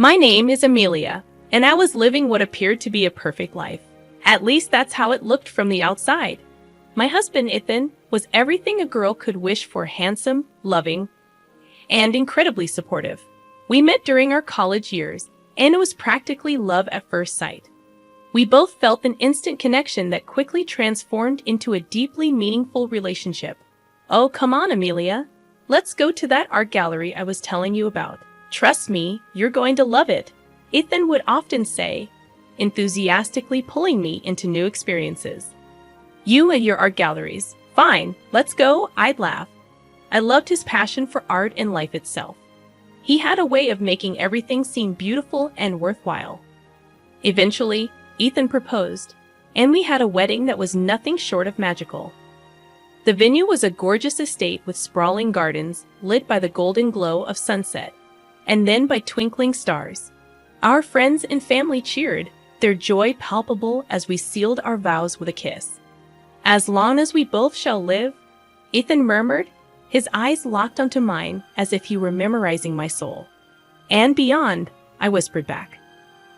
My name is Amelia, and I was living what appeared to be a perfect life. At least that's how it looked from the outside. My husband, Ethan, was everything a girl could wish for: handsome, loving, and incredibly supportive. We met during our college years, and it was practically love at first sight. We both felt an instant connection that quickly transformed into a deeply meaningful relationship. Oh, come on, Amelia. Let's go to that art gallery I was telling you about. Trust me, you're going to love it, Ethan would often say, enthusiastically pulling me into new experiences. You and your art galleries. Fine, let's go, I'd laugh. I loved his passion for art and life itself. He had a way of making everything seem beautiful and worthwhile. Eventually, Ethan proposed, and we had a wedding that was nothing short of magical. The venue was a gorgeous estate with sprawling gardens lit by the golden glow of sunset, and then by twinkling stars. Our friends and family cheered, their joy palpable as we sealed our vows with a kiss. As long as we both shall live, Ethan murmured, his eyes locked onto mine as if he were memorizing my soul. And beyond, I whispered back.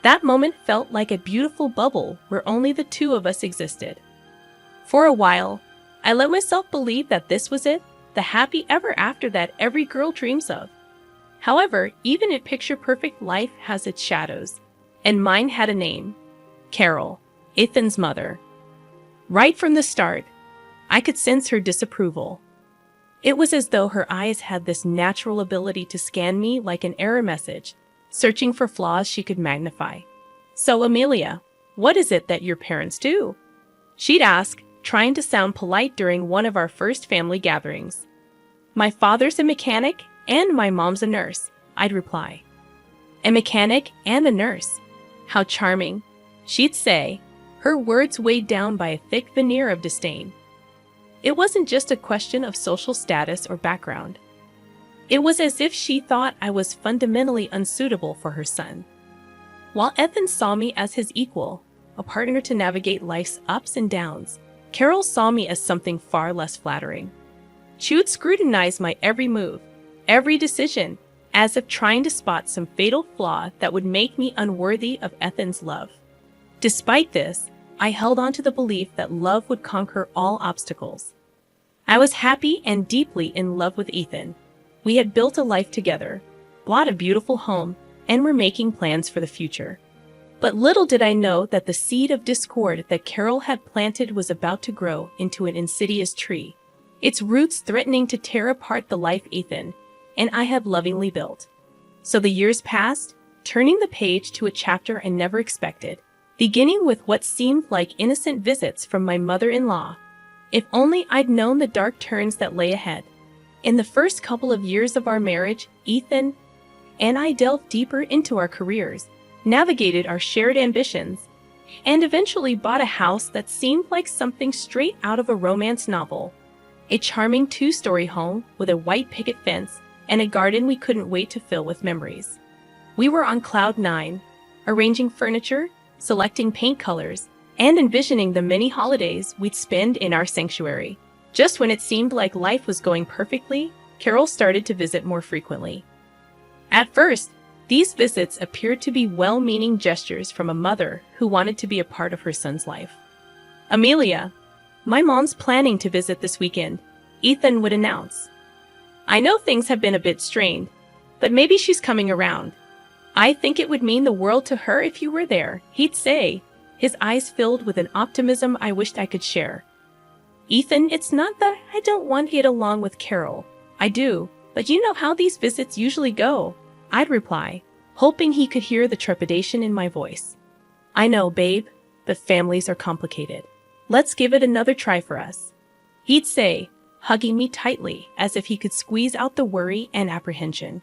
That moment felt like a beautiful bubble where only the two of us existed. For a while, I let myself believe that this was it, the happy ever after that every girl dreams of. However, even a picture-perfect life has its shadows, and mine had a name: Carol, Ethan's mother. Right from the start, I could sense her disapproval. It was as though her eyes had this natural ability to scan me like an error message, searching for flaws she could magnify. So, Amelia, what is it that your parents do? She'd ask, trying to sound polite during one of our first family gatherings. My father's a mechanic, and my mom's a nurse, I'd reply. A mechanic and a nurse. How charming, she'd say, her words weighed down by a thick veneer of disdain. It wasn't just a question of social status or background. It was as if she thought I was fundamentally unsuitable for her son. While Ethan saw me as his equal, a partner to navigate life's ups and downs, Carol saw me as something far less flattering. She would scrutinize my every move, every decision, as if trying to spot some fatal flaw that would make me unworthy of Ethan's love. Despite this, I held on to the belief that love would conquer all obstacles. I was happy and deeply in love with Ethan. We had built a life together, bought a beautiful home, and were making plans for the future. But little did I know that the seed of discord that Carol had planted was about to grow into an insidious tree, its roots threatening to tear apart the life Ethan and I had lovingly built. So the years passed, turning the page to a chapter I never expected, beginning with what seemed like innocent visits from my mother-in-law. If only I'd known the dark turns that lay ahead. In the first couple of years of our marriage, Ethan and I delved deeper into our careers, navigated our shared ambitions, and eventually bought a house that seemed like something straight out of a romance novel. A charming two-story home with a white picket fence and a garden we couldn't wait to fill with memories. We were on cloud nine, arranging furniture, selecting paint colors, and envisioning the many holidays we'd spend in our sanctuary. Just when it seemed like life was going perfectly, Carol started to visit more frequently. At first, these visits appeared to be well-meaning gestures from a mother who wanted to be a part of her son's life. Amelia, my mom's planning to visit this weekend, Ethan would announce. I know things have been a bit strained, but maybe she's coming around. I think it would mean the world to her if you were there, he'd say, his eyes filled with an optimism I wished I could share. Ethan, it's not that I don't want to get along with Carol. I do, but you know how these visits usually go, I'd reply, hoping he could hear the trepidation in my voice. I know, babe, but families are complicated. Let's give it another try for us, he'd say, hugging me tightly as if he could squeeze out the worry and apprehension.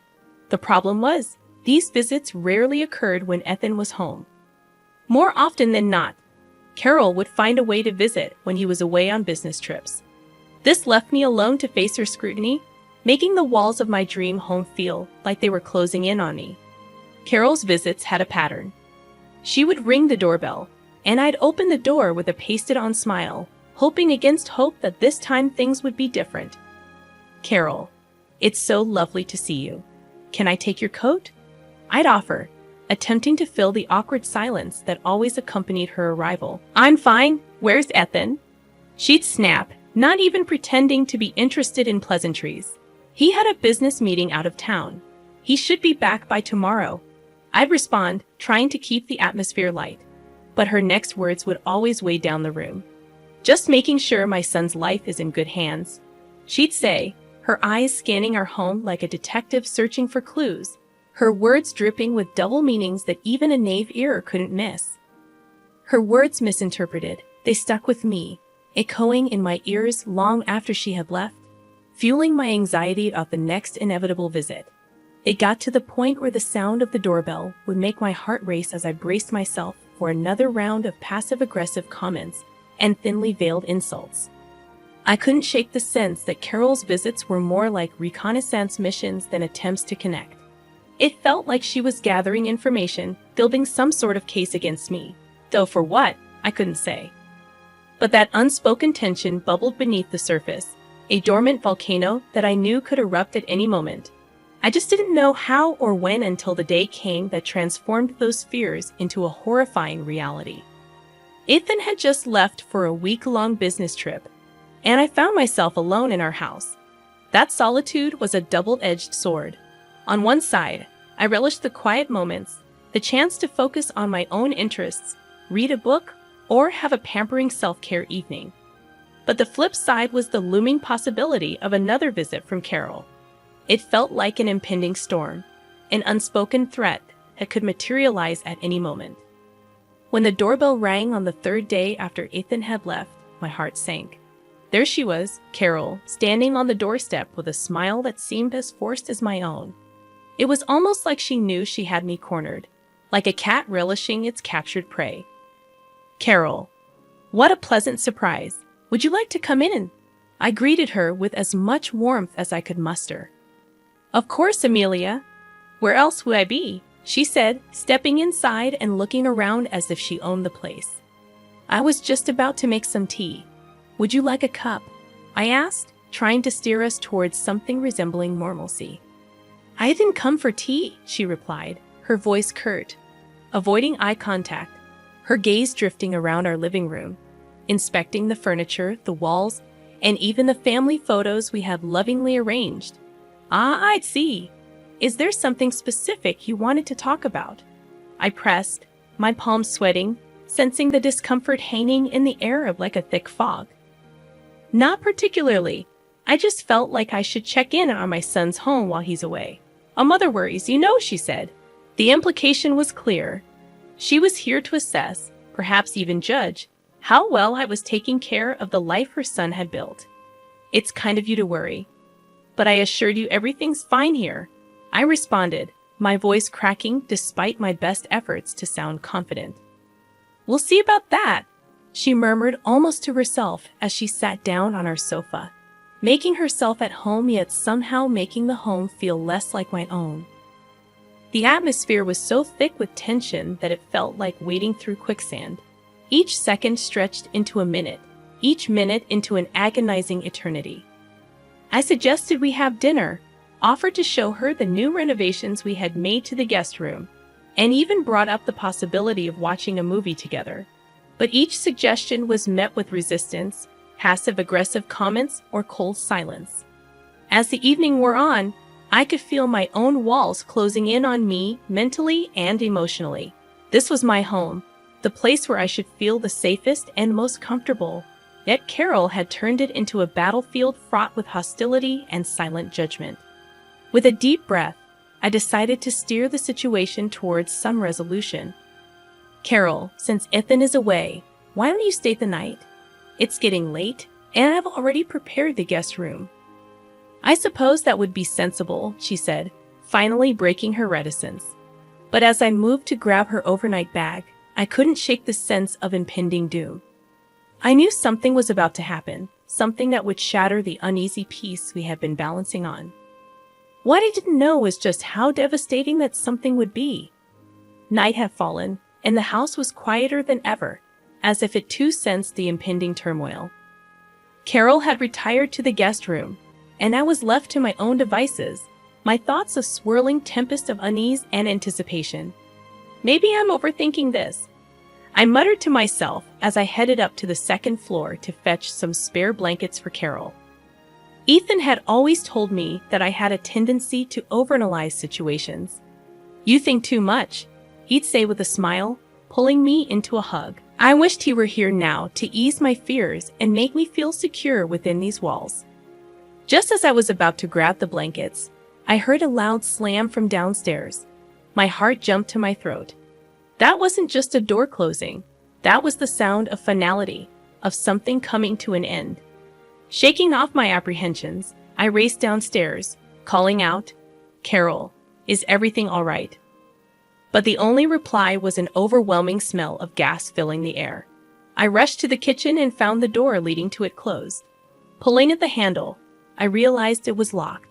The problem was, these visits rarely occurred when Ethan was home. More often than not, Carol would find a way to visit when he was away on business trips. This left me alone to face her scrutiny, making the walls of my dream home feel like they were closing in on me. Carol's visits had a pattern. She would ring the doorbell, and I'd open the door with a pasted-on smile, hoping against hope that this time things would be different. Carol, it's so lovely to see you. Can I take your coat? I'd offer, attempting to fill the awkward silence that always accompanied her arrival. "I'm fine. Where's Ethan?" She'd snap, not even pretending to be interested in pleasantries. "He had a business meeting out of town. He should be back by tomorrow." I'd respond, trying to keep the atmosphere light. But her next words would always weigh down the room. "Just making sure my son's life is in good hands," she'd say, her eyes scanning our home like a detective searching for clues, her words dripping with double meanings that even a naive ear couldn't miss. Her words misinterpreted, they stuck with me, echoing in my ears long after she had left, fueling my anxiety about the next inevitable visit. It got to the point where the sound of the doorbell would make my heart race as I braced myself for another round of passive-aggressive comments and thinly veiled insults. I couldn't shake the sense that Carol's visits were more like reconnaissance missions than attempts to connect. It felt like she was gathering information, building some sort of case against me, though for what, I couldn't say. But that unspoken tension bubbled beneath the surface, a dormant volcano that I knew could erupt at any moment. I just didn't know how or when until the day came that transformed those fears into a horrifying reality. Ethan had just left for a week-long business trip, and I found myself alone in our house. That solitude was a double-edged sword. On one side, I relished the quiet moments, the chance to focus on my own interests, read a book, or have a pampering self-care evening. But the flip side was the looming possibility of another visit from Carol. It felt like an impending storm, an unspoken threat that could materialize at any moment. When the doorbell rang on the third day after Ethan had left, my heart sank. There she was, Carol, standing on the doorstep with a smile that seemed as forced as my own. It was almost like she knew she had me cornered, like a cat relishing its captured prey. "Carol, what a pleasant surprise. Would you like to come in?" I greeted her with as much warmth as I could muster. "Of course, Amelia. Where else would I be?" she said, stepping inside and looking around as if she owned the place. "I was just about to make some tea. Would you like a cup?" I asked, trying to steer us towards something resembling normalcy. "I didn't come for tea," she replied, her voice curt, avoiding eye contact, her gaze drifting around our living room, inspecting the furniture, the walls, and even the family photos we had lovingly arranged. "Ah, I see. Is there something specific you wanted to talk about?" I pressed, my palms sweating, sensing the discomfort hanging in the air like a thick fog. "Not particularly. I just felt like I should check in on my son's home while he's away. A mother worries, you know," she said. The implication was clear. She was here to assess, perhaps even judge, how well I was taking care of the life her son had built. "It's kind of you to worry. But I assured you everything's fine here," I responded, my voice cracking despite my best efforts to sound confident. "We'll see about that," she murmured almost to herself as she sat down on our sofa, making herself at home yet somehow making the home feel less like my own. The atmosphere was so thick with tension that it felt like wading through quicksand. Each second stretched into a minute, each minute into an agonizing eternity. I suggested we have dinner, offered to show her the new renovations we had made to the guest room, and even brought up the possibility of watching a movie together. But each suggestion was met with resistance, passive-aggressive comments, or cold silence. As the evening wore on, I could feel my own walls closing in on me mentally and emotionally. This was my home, the place where I should feel the safest and most comfortable. Yet Carol had turned it into a battlefield fraught with hostility and silent judgment. With a deep breath, I decided to steer the situation towards some resolution. "Carol, since Ethan is away, why don't you stay the night? It's getting late, and I've already prepared the guest room." "I suppose that would be sensible," she said, finally breaking her reticence. But as I moved to grab her overnight bag, I couldn't shake the sense of impending doom. I knew something was about to happen, something that would shatter the uneasy peace we had been balancing on. What I didn't know was just how devastating that something would be. Night had fallen, and the house was quieter than ever, as if it too sensed the impending turmoil. Carol had retired to the guest room, and I was left to my own devices, my thoughts a swirling tempest of unease and anticipation. Maybe I'm overthinking this. I muttered to myself as I headed up to the second floor to fetch some spare blankets for Carol. Ethan had always told me that I had a tendency to overanalyze situations. "You think too much," he'd say with a smile, pulling me into a hug. I wished he were here now to ease my fears and make me feel secure within these walls. Just as I was about to grab the blankets, I heard a loud slam from downstairs. My heart jumped to my throat. That wasn't just a door closing. That was the sound of finality, of something coming to an end. Shaking off my apprehensions, I raced downstairs, calling out, "Carol, is everything all right?" But the only reply was an overwhelming smell of gas filling the air. I rushed to the kitchen and found the door leading to it closed. Pulling at the handle, I realized it was locked.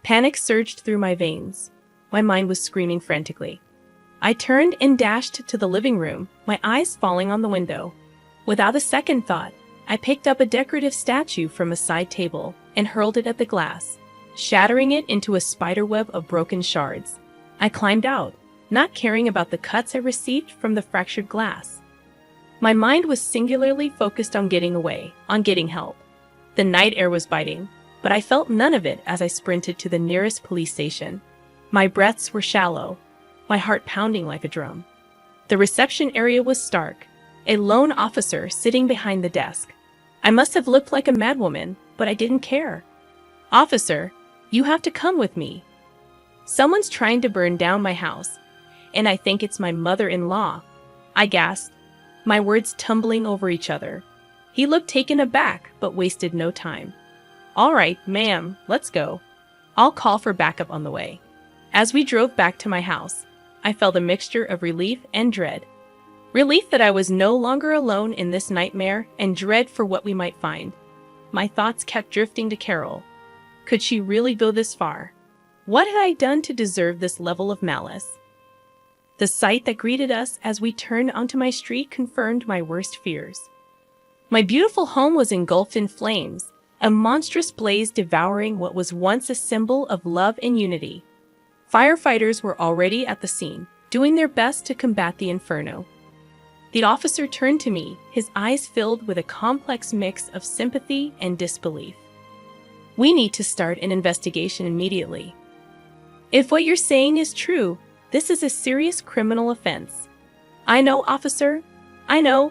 Panic surged through my veins. My mind was screaming frantically. I turned and dashed to the living room, my eyes falling on the window. Without a second thought, I picked up a decorative statue from a side table and hurled it at the glass, shattering it into a spiderweb of broken shards. I climbed out, not caring about the cuts I received from the fractured glass. My mind was singularly focused on getting away, on getting help. The night air was biting, but I felt none of it as I sprinted to the nearest police station. My breaths were shallow, my heart pounding like a drum. The reception area was stark, a lone officer sitting behind the desk. I must have looked like a madwoman, but I didn't care. "Officer, you have to come with me. Someone's trying to burn down my house, and I think it's my mother-in-law," I gasped, my words tumbling over each other. He looked taken aback, but wasted no time. "All right, ma'am, let's go. I'll call for backup on the way." As we drove back to my house, I felt a mixture of relief and dread. Relief that I was no longer alone in this nightmare, and dread for what we might find. My thoughts kept drifting to Carol. Could she really go this far? What had I done to deserve this level of malice? The sight that greeted us as we turned onto my street confirmed my worst fears. My beautiful home was engulfed in flames, a monstrous blaze devouring what was once a symbol of love and unity. Firefighters were already at the scene, doing their best to combat the inferno. The officer turned to me, his eyes filled with a complex mix of sympathy and disbelief. "We need to start an investigation immediately. If what you're saying is true, this is a serious criminal offense." "I know, officer. I know,"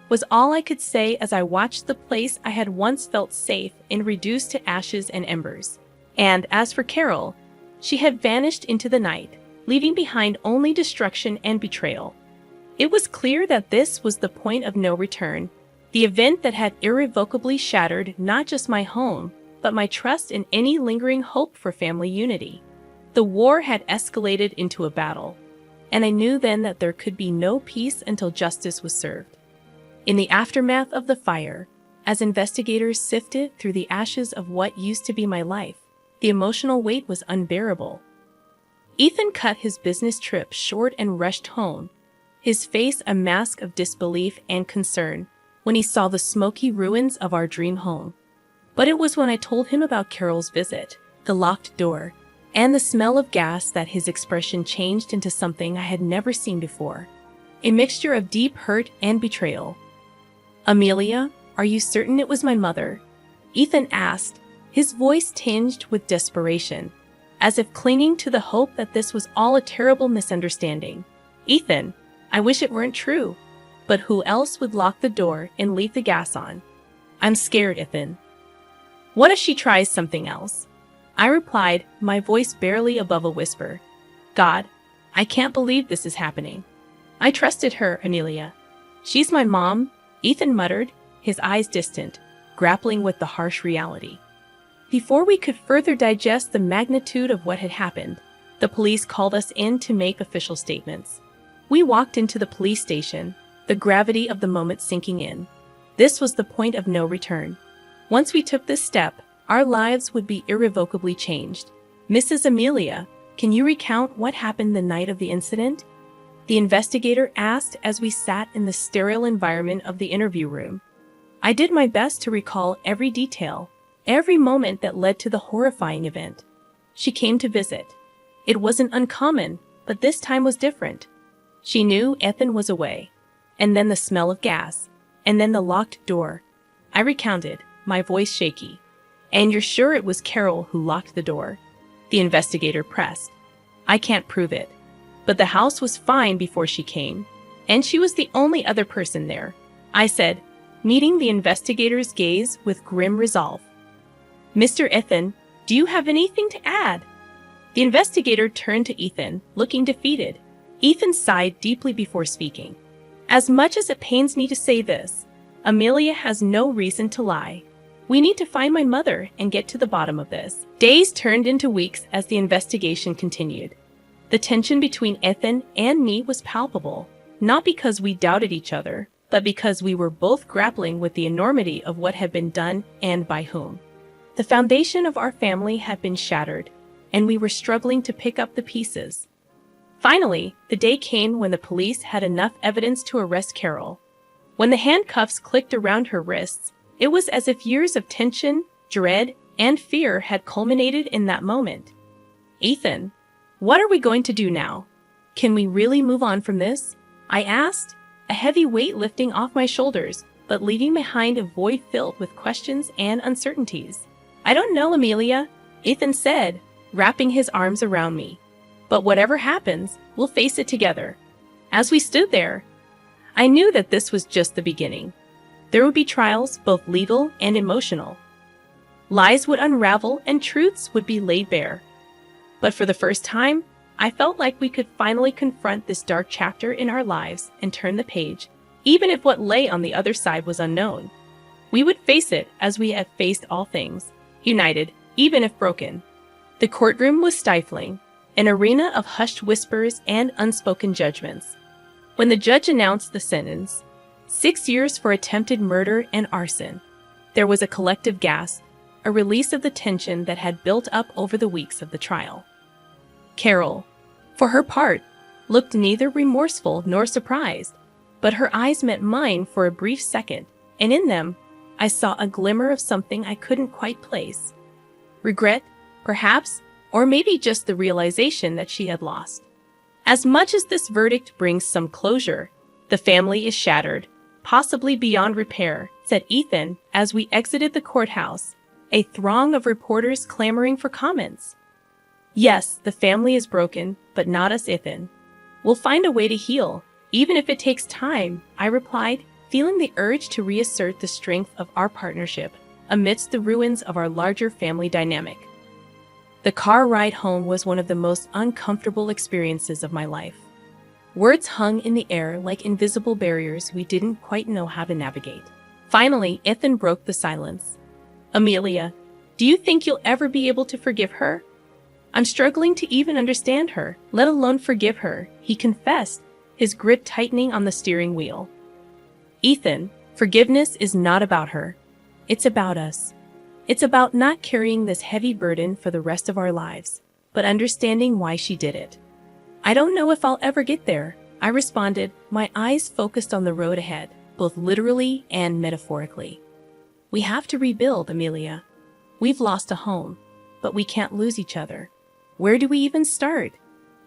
was all I could say as I watched the place I had once felt safe in reduced to ashes and embers. And as for Carol, she had vanished into the night, leaving behind only destruction and betrayal. It was clear that this was the point of no return, the event that had irrevocably shattered not just my home, but my trust in any lingering hope for family unity. The war had escalated into a battle, and I knew then that there could be no peace until justice was served. In the aftermath of the fire, as investigators sifted through the ashes of what used to be my life, the emotional weight was unbearable. Ethan cut his business trip short and rushed home, his face a mask of disbelief and concern when he saw the smoky ruins of our dream home. But it was when I told him about Carol's visit, the locked door, and the smell of gas that his expression changed into something I had never seen before, a mixture of deep hurt and betrayal. "Amelia, are you certain it was my mother?" Ethan asked, his voice tinged with desperation, as if clinging to the hope that this was all a terrible misunderstanding. "Ethan, I wish it weren't true, but who else would lock the door and leave the gas on? I'm scared, Ethan." "What if she tries something else?" I replied, my voice barely above a whisper. "God, I can't believe this is happening. I trusted her, Amelia. She's my mom," Ethan muttered, his eyes distant, grappling with the harsh reality. Before we could further digest the magnitude of what had happened, the police called us in to make official statements. We walked into the police station, the gravity of the moment sinking in. This was the point of no return. Once we took this step, our lives would be irrevocably changed. "Mrs. Amelia, can you recount what happened the night of the incident?" the investigator asked as we sat in the sterile environment of the interview room. I did my best to recall every detail, every moment that led to the horrifying event. She came to visit. It wasn't uncommon, but this time was different. She knew Ethan was away. And then the smell of gas. And then the locked door. I recounted, my voice shaky. And you're sure it was Carol who locked the door? The investigator pressed. I can't prove it. But the house was fine before she came. And she was the only other person there, I said, meeting the investigator's gaze with grim resolve. Mr. Ethan, do you have anything to add? The investigator turned to Ethan, looking defeated. Ethan sighed deeply before speaking. As much as it pains me to say this, Amelia has no reason to lie. We need to find my mother and get to the bottom of this. Days turned into weeks as the investigation continued. The tension between Ethan and me was palpable, not because we doubted each other, but because we were both grappling with the enormity of what had been done and by whom. The foundation of our family had been shattered, and we were struggling to pick up the pieces. Finally, the day came when the police had enough evidence to arrest Carol. When the handcuffs clicked around her wrists, it was as if years of tension, dread, and fear had culminated in that moment. Ethan, what are we going to do now? Can we really move on from this? I asked, a heavy weight lifting off my shoulders, but leaving behind a void filled with questions and uncertainties. I don't know, Amelia, Ethan said, wrapping his arms around me. But whatever happens, we'll face it together. As we stood there, I knew that this was just the beginning. There would be trials, both legal and emotional. Lies would unravel and truths would be laid bare. But for the first time, I felt like we could finally confront this dark chapter in our lives and turn the page, even if what lay on the other side was unknown. We would face it as we had faced all things, united, even if broken. The courtroom was stifling, an arena of hushed whispers and unspoken judgments. When the judge announced the sentence, 6 years for attempted murder and arson, there was a collective gasp, a release of the tension that had built up over the weeks of the trial. Carol, for her part, looked neither remorseful nor surprised, but her eyes met mine for a brief second, and in them, I saw a glimmer of something I couldn't quite place. Regret, perhaps, or maybe just the realization that she had lost. As much as this verdict brings some closure, the family is shattered, possibly beyond repair, said Ethan as we exited the courthouse, a throng of reporters clamoring for comments. Yes, the family is broken, but not us, Ethan. We'll find a way to heal, even if it takes time, I replied, feeling the urge to reassert the strength of our partnership amidst the ruins of our larger family dynamic. The car ride home was one of the most uncomfortable experiences of my life. Words hung in the air like invisible barriers we didn't quite know how to navigate. Finally, Ethan broke the silence. Amelia, do you think you'll ever be able to forgive her? I'm struggling to even understand her, let alone forgive her, he confessed, his grip tightening on the steering wheel. Ethan, forgiveness is not about her. It's about us. It's about not carrying this heavy burden for the rest of our lives, but understanding why she did it. I don't know if I'll ever get there, I responded, my eyes focused on the road ahead, both literally and metaphorically. We have to rebuild, Amelia. We've lost a home, but we can't lose each other. Where do we even start?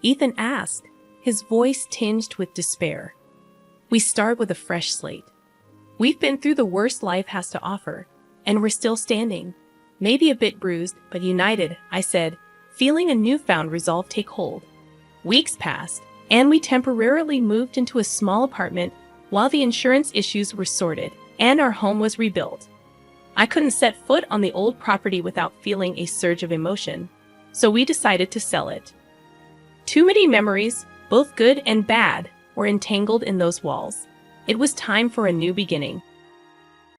Ethan asked, his voice tinged with despair. We start with a fresh slate. We've been through the worst life has to offer, and we're still standing. Maybe a bit bruised, but united, I said, feeling a newfound resolve take hold. Weeks passed, and we temporarily moved into a small apartment while the insurance issues were sorted and our home was rebuilt. I couldn't set foot on the old property without feeling a surge of emotion, so we decided to sell it. Too many memories, both good and bad, were entangled in those walls. It was time for a new beginning.